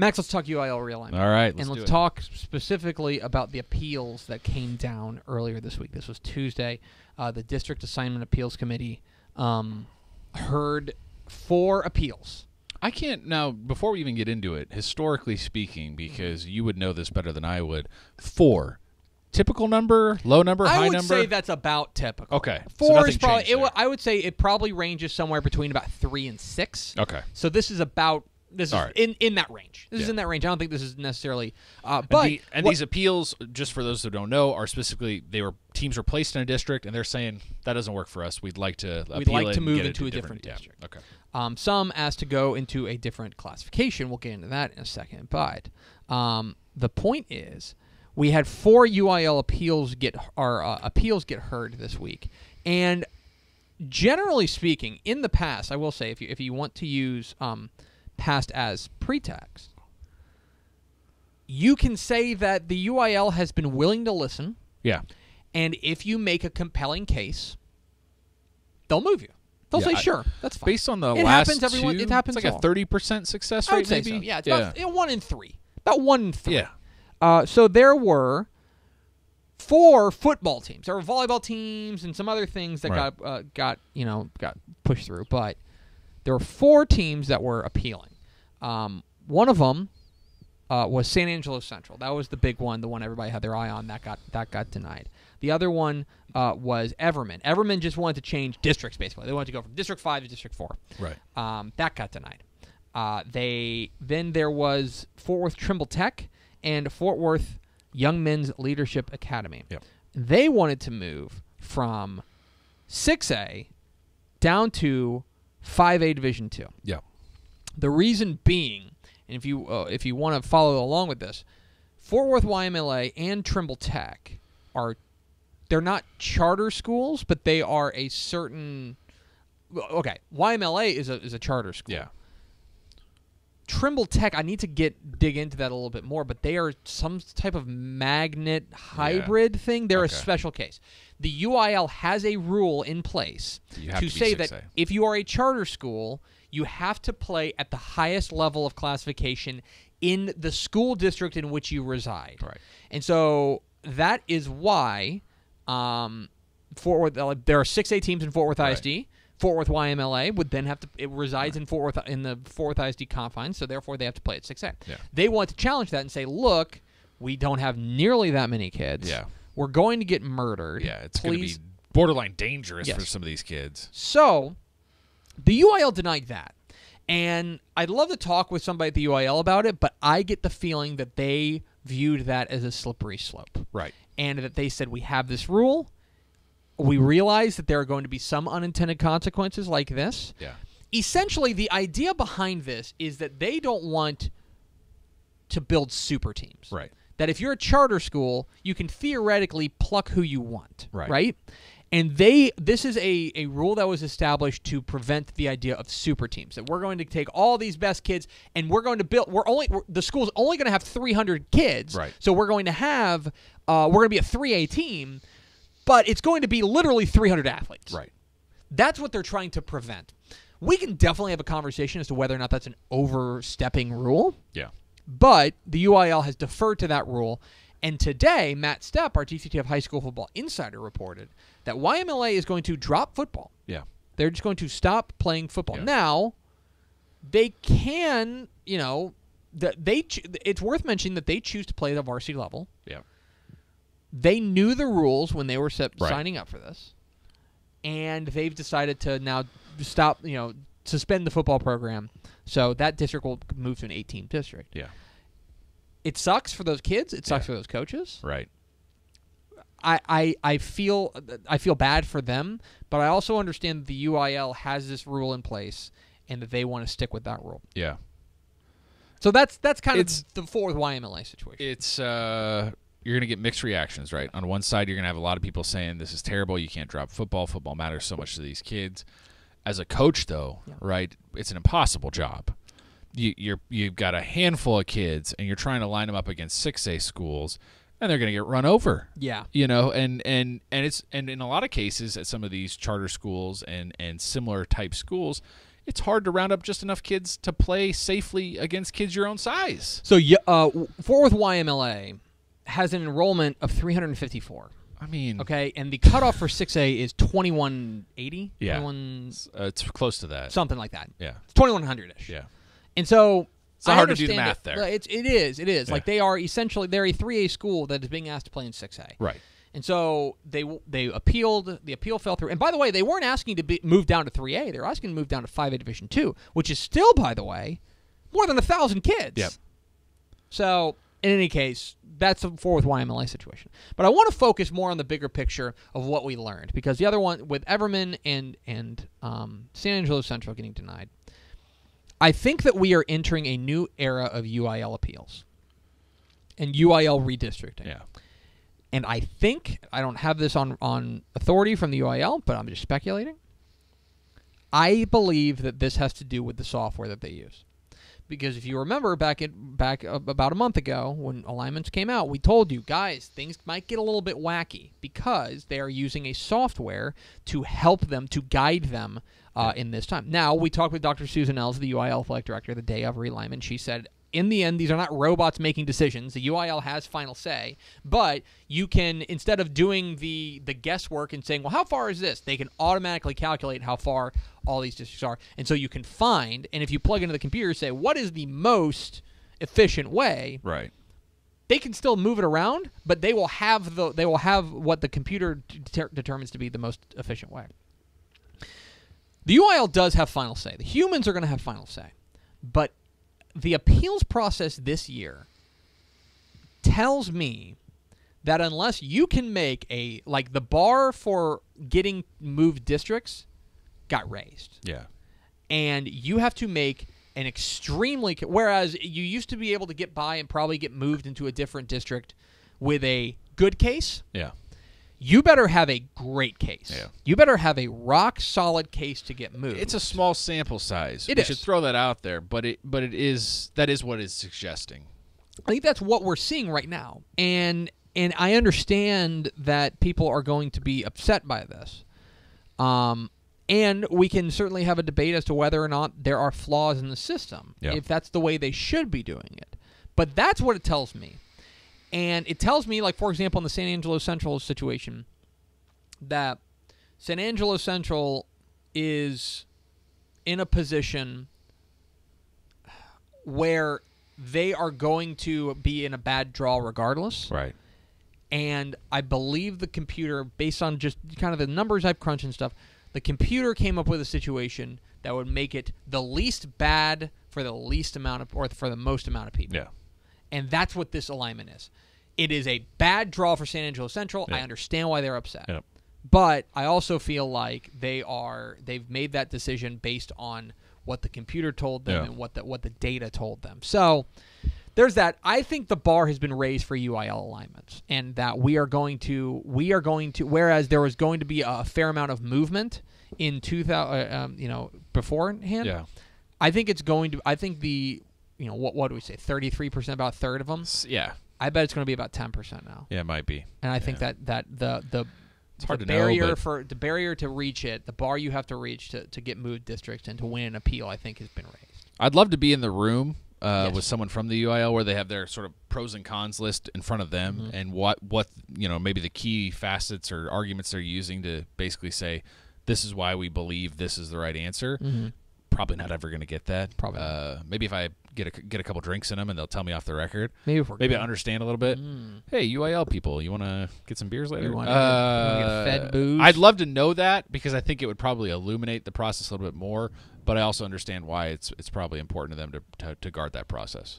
Max, let's talk UIL realignment. All right, and let's talk specifically about the appeals that came down earlier this week. This was Tuesday. The District Assignment Appeals Committee heard 4 appeals. I can't now, before we even get into it, historically speaking, because you would know this better than I would, 4. Typical number, low number, high number? I would say that's about typical. Okay. 4 is probably, I would say it probably ranges somewhere between about 3 and 6. Okay. So this is about, this is right. in that range. This is in that range. I don't think this is necessarily, but. These appeals, just for those who don't know, are specifically, teams were placed in a district, and they're saying, that doesn't work for us. We'd like to move into a different district. Yeah. Okay. Some asked to go into a different classification. We'll get into that in a second. But the point is, we had 4 UIL appeals get heard this week, and generally speaking, in the past, I will say, if you want to use past as pretext, you can say that the UIL has been willing to listen. Yeah. And if you make a compelling case, they'll move you. They'll say, sure, that's fine. Based on the it last happens, everyone, two, it happens it's like a 30% success rate, I would say maybe? so. Yeah, it's about 1 in 3. About 1 in 3. Yeah. So there were 4 football teams. There were volleyball teams and some other things that got pushed through. But there were 4 teams that were appealing. One of them was San Angelo Central. That was the big one, the one everybody had their eye on. That got denied. The other one was Everman. Everman just wanted to change districts, basically. They wanted to go from District 5 to District 4. Right. That got denied. Then there was Fort Worth Trimble Tech and Fort Worth Young Men's Leadership Academy. Yep. They wanted to move from 6A down to 5A Division 2. Yeah. The reason being, and if you want to follow along with this, Fort Worth YMLA and Trimble Tech they're not charter schools, but they are a certain. Okay, YMLA is a charter school. Yeah. Trimble Tech, I need to dig into that a little bit more, but they are some type of magnet hybrid thing. They're a special case. The UIL has a rule in place to say that if you are a charter school, you have to play at the highest level of classification in the school district in which you reside. Right. And so that is why Fort Worth, there are 6A teams in Fort Worth ISD. Fort Worth YMLA would then have to. It resides in Fort Worth in the Fort Worth ISD confines, so therefore they have to play at 6A. Yeah. They want to challenge that and say, "Look, we don't have nearly that many kids. Yeah. We're going to get murdered. Yeah, it's going to be borderline dangerous for some of these kids." So the UIL denied that, and I'd love to talk with somebody at the UIL about it, but I get the feeling that they viewed that as a slippery slope, right? And that they said, "We have this rule. We realize that there are going to be some unintended consequences like this." Yeah. Essentially, the idea behind this is that they don't want to build super teams. Right. That if you're a charter school, you can theoretically pluck who you want. Right. And this is a rule that was established to prevent the idea of super teams. That we're going to take all these best kids and we're going to build. The school's only going to have 300 kids. Right. So we're going to have we're going to be a 3A team. But it's going to be literally 300 athletes. Right. That's what they're trying to prevent. We can definitely have a conversation as to whether or not that's an overstepping rule. Yeah. But the UIL has deferred to that rule. And today, Matt Stepp, our TCTF High School Football Insider, reported that YMLA is going to drop football. Yeah. They're just going to stop playing football. Yeah. Now, they can, it's worth mentioning that they choose to play at the varsity level. Yeah. They knew the rules when they were signing up for this, and they've decided to now stop, suspend the football program. So that district will move to an 8-team district. Yeah. It sucks for those kids. It sucks for those coaches. Right. I feel bad for them, but I also understand that the UIL has this rule in place and that they want to stick with that rule. Yeah. So that's kind of the Fort Worth YMLA situation. It's you're going to get mixed reactions, right? On one side, you're going to have a lot of people saying this is terrible. You can't drop football. Football matters so much to these kids. As a coach, though, right, it's an impossible job. You've got a handful of kids, and you're trying to line them up against 6A schools, and they're going to get run over. Yeah. And in a lot of cases at some of these charter schools and similar type schools, it's hard to round up just enough kids to play safely against kids your own size. So Fort Worth YMLA has an enrollment of 354. I mean, okay, and the cutoff for 6A is 2180. Yeah, it's close to that, something like that. Yeah, it's 2100ish. Yeah, and so it's hard to do the math there. It is. Yeah. Like they're a 3A school that is being asked to play in 6A. Right. And so they appealed. The appeal fell through. And by the way, they weren't asking to be moved down to 3A. They were asking to move down to 5A Division 2, which is still, by the way, more than 1,000 kids. Yep. So in any case, that's the Fort Worth YMLA situation. But I want to focus more on the bigger picture of what we learned, because the other one with Everman and San Angelo Central getting denied, I think that we are entering a new era of UIL appeals and UIL redistricting. Yeah. And I think, I don't have this on authority from the UIL, but I'm just speculating. I believe that this has to do with the software that they use. Because if you remember back about a month ago when alignments came out, we told you, guys, things might get a little bit wacky because they are using a software to help them, to guide them in this time. Now, we talked with Dr. Susan Els, the UIL athletic director, the day of realignment. She said, in the end, these are not robots making decisions. The UIL has final say, but you can, instead of doing the guesswork and saying, well, how far is this? They can automatically calculate how far all these districts are. And so you can find, and if you plug into the computer, say, what is the most efficient way? Right. They can still move it around, but they will have what the computer determines to be the most efficient way. The UIL does have final say. The humans are going to have final say. But the appeals process this year tells me that unless you can make the bar for getting moved districts got raised. Yeah. And you have to make an extremely, whereas you used to be able to get by and probably get moved into a different district with a good case. Yeah. You better have a great case. Yeah. You better have a rock-solid case to get moved. It's a small sample size. We should throw that out there, but that is what it's suggesting. I think that's what we're seeing right now. And I understand that people are going to be upset by this. And we can certainly have a debate as to whether or not there are flaws in the system, if that's the way they should be doing it. But that's what it tells me. And it tells me, like, for example, in the San Angelo Central situation, that San Angelo Central is in a position where they are going to be in a bad draw regardless. Right. And I believe the computer, based on just kind of the numbers I've crunched and stuff, the computer came up with a situation that would make it the least bad for the least amount of, or for the most amount of people. Yeah. And that's what this alignment is. It is a bad draw for San Angelo Central. Yeah. I understand why they're upset. Yep. But I also feel like they've made that decision based on what the computer told them and what the data told them. So there's that. I think the bar has been raised for UIL alignments, and that we are going to whereas there was going to be a fair amount of movement in 2000 beforehand. Yeah. I think it's going to. I think the what do we say? 33%, about a third of them. Yeah. I bet it's going to be about 10% now. Yeah, it might be. And I think that the it's hard the to barrier know, for the barrier to reach it, the bar you have to reach to get moved districts and to win an appeal, I think has been raised. I'd love to be in the room with someone from the UIL where they have their sort of pros and cons list in front of them, and what maybe the key facets or arguments they're using to basically say this is why we believe this is the right answer. Probably not ever going to get that. Probably. Maybe if I get a couple drinks in them and they'll tell me off the record. Maybe I understand a little bit. Hey, UIL people, you want to get some beers later? You want to get fed booze? I'd love to know that, because I think it would probably illuminate the process a little bit more. But I also understand why it's probably important to them to guard that process.